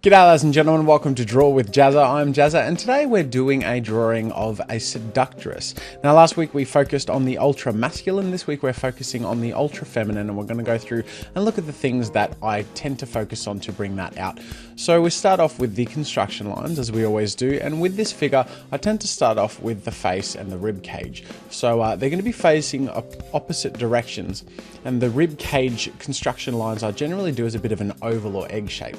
G'day ladies and gentlemen, welcome to Draw with Jazza. I'm Jazza and today we're doing a drawing of a seductress. Now last week we focused on the ultra masculine, this week we're focusing on the ultra feminine, and we're going to go through and look at the things that I tend to focus on to bring that out. So we start off with the construction lines as we always do, and with this figure I tend to start off with the face and the rib cage. So they're going to be facing opposite directions, and the rib cage construction lines I generally do as a bit of an oval or egg shape.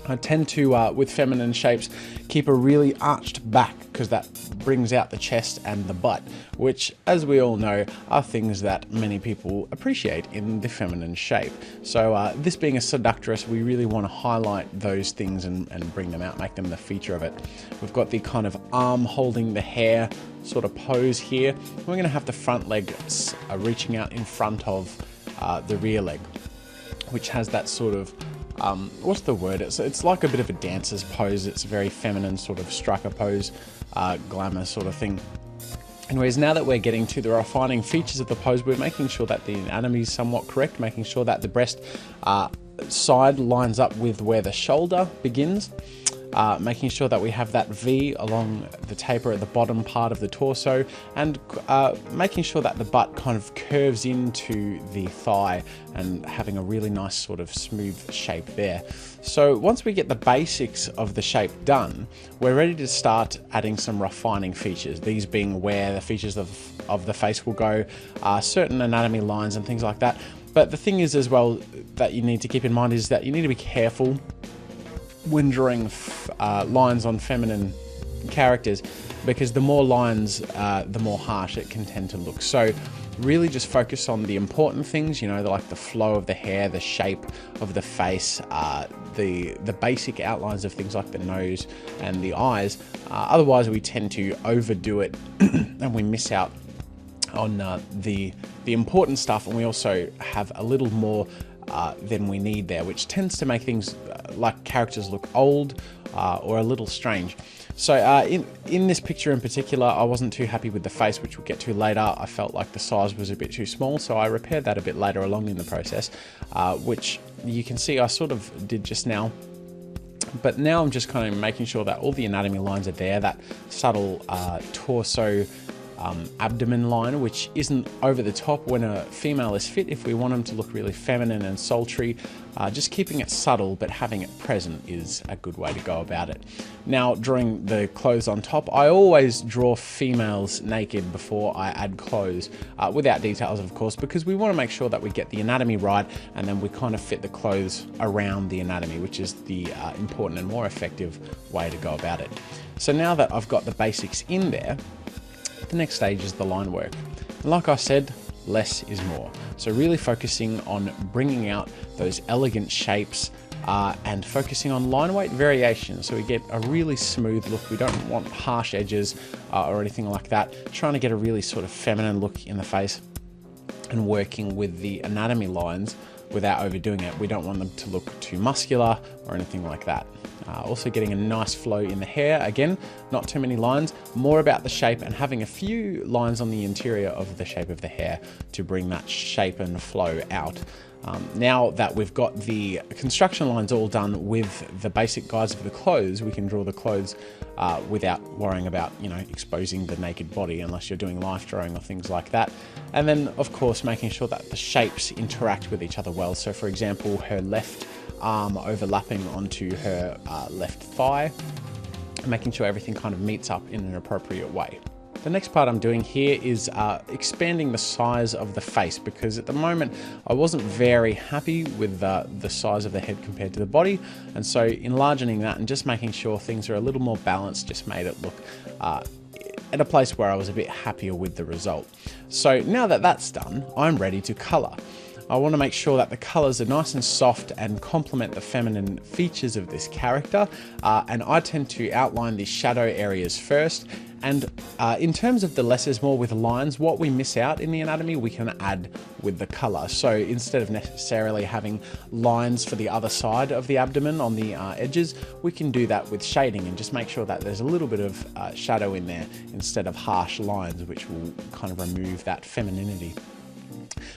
I tend to, with feminine shapes, keep a really arched back because that brings out the chest and the butt, which, as we all know, are things that many people appreciate in the feminine shape. So this being a seductress, we really want to highlight those things and bring them out, make them the feature of it. We've got the kind of arm holding the hair sort of pose here. We're going to have the front leg reaching out in front of the rear leg, which has that sort of what's the word? It's like a bit of a dancer's pose. It's a very feminine sort of striker pose, glamour sort of thing. Anyways, now that we're getting to the refining features of the pose, we're making sure that the anatomy is somewhat correct, making sure that the breast side lines up with where the shoulder begins. Making sure that we have that V along the taper at the bottom part of the torso, and making sure that the butt kind of curves into the thigh and having a really nice sort of smooth shape there. So once we get the basics of the shape done, we're ready to start adding some refining features, these being where the features of the face will go, certain anatomy lines and things like that. But the thing is as well that you need to keep in mind is that you need to be careful when drawing lines on feminine characters, because the more lines, the more harsh it can tend to look. So really just focus on the important things, you know, like the flow of the hair, the shape of the face, the basic outlines of things like the nose and the eyes. Otherwise we tend to overdo it and we miss out on the important stuff, and we also have a little more than we need there, which tends to make things like characters look old or a little strange. So in this picture in particular, I wasn't too happy with the face, which we'll get to later. I felt like the size was a bit too small, so I repaired that a bit later along in the process, which you can see I sort of did just now. But now I'm just kind of making sure that all the anatomy lines are there, that subtle torso abdomen line, which isn't over the top when a female is fit. If we want them to look really feminine and sultry, just keeping it subtle but having it present is a good way to go about it. Now, drawing the clothes on top, I always draw females naked before I add clothes, without details of course, because we want to make sure that we get the anatomy right and then we kind of fit the clothes around the anatomy, which is the important and more effective way to go about it. So now that I've got the basics in there, the next stage is the line work. And like I said, less is more. So really focusing on bringing out those elegant shapes and focusing on line weight variation, so we get a really smooth look. We don't want harsh edges or anything like that. Trying to get a really sort of feminine look in the face and working with the anatomy lines without overdoing it. We don't want them to look too muscular or anything like that. Also getting a nice flow in the hair, again, not too many lines, more about the shape and having a few lines on the interior of the shape of the hair to bring that shape and flow out. Now that we've got the construction lines all done with the basic guides of the clothes, we can draw the clothes without worrying about, you know, exposing the naked body unless you're doing life drawing or things like that. And then of course making sure that the shapes interact with each other well. So for example, her left arm overlapping onto her left thigh, making sure everything kind of meets up in an appropriate way. The next part I'm doing here is expanding the size of the face, because at the moment I wasn't very happy with the size of the head compared to the body, and so enlarging that and just making sure things are a little more balanced just made it look at a place where I was a bit happier with the result. So now that that's done, I'm ready to color. I want to make sure that the colors are nice and soft and complement the feminine features of this character, and I tend to outline the shadow areas first. And in terms of the less is more with lines, what we miss out in the anatomy we can add with the color. So instead of necessarily having lines for the other side of the abdomen on the edges, we can do that with shading and just make sure that there's a little bit of shadow in there instead of harsh lines, which will kind of remove that femininity.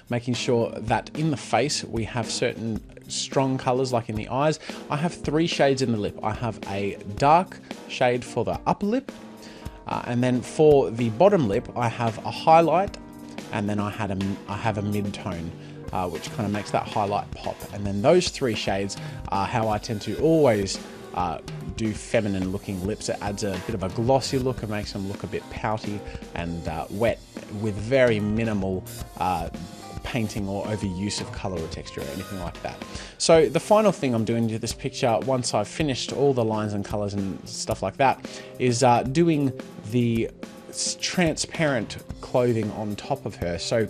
making sure that in the face we have certain strong colors, like in the eyes. I have 3 shades in the lip. I have a dark shade for the upper lip, and then for the bottom lip I have a highlight, and then I have a mid-tone, which kind of makes that highlight pop. And then those 3 shades are how I tend to always do feminine looking lips. It adds a bit of a glossy look and makes them look a bit pouty and wet, with very minimal painting or overuse of color or texture or anything like that. So the final thing I'm doing to this picture, once I've finished all the lines and colors and stuff like that, is doing the transparent clothing on top of her. So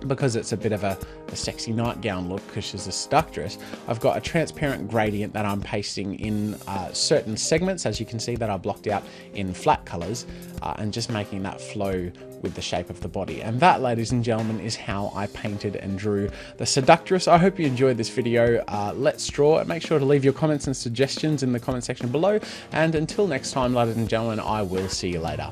because it's a bit of a sexy nightgown look, because she's a seductress, I've got a transparent gradient that I'm pasting in certain segments, as you can see, that I blocked out in flat colors, and just making that flow with the shape of the body. And that, ladies and gentlemen, is how I painted and drew the Seductress. I hope you enjoyed this video. Let's draw. Make sure to leave your comments and suggestions in the comment section below. And until next time, ladies and gentlemen, I will see you later.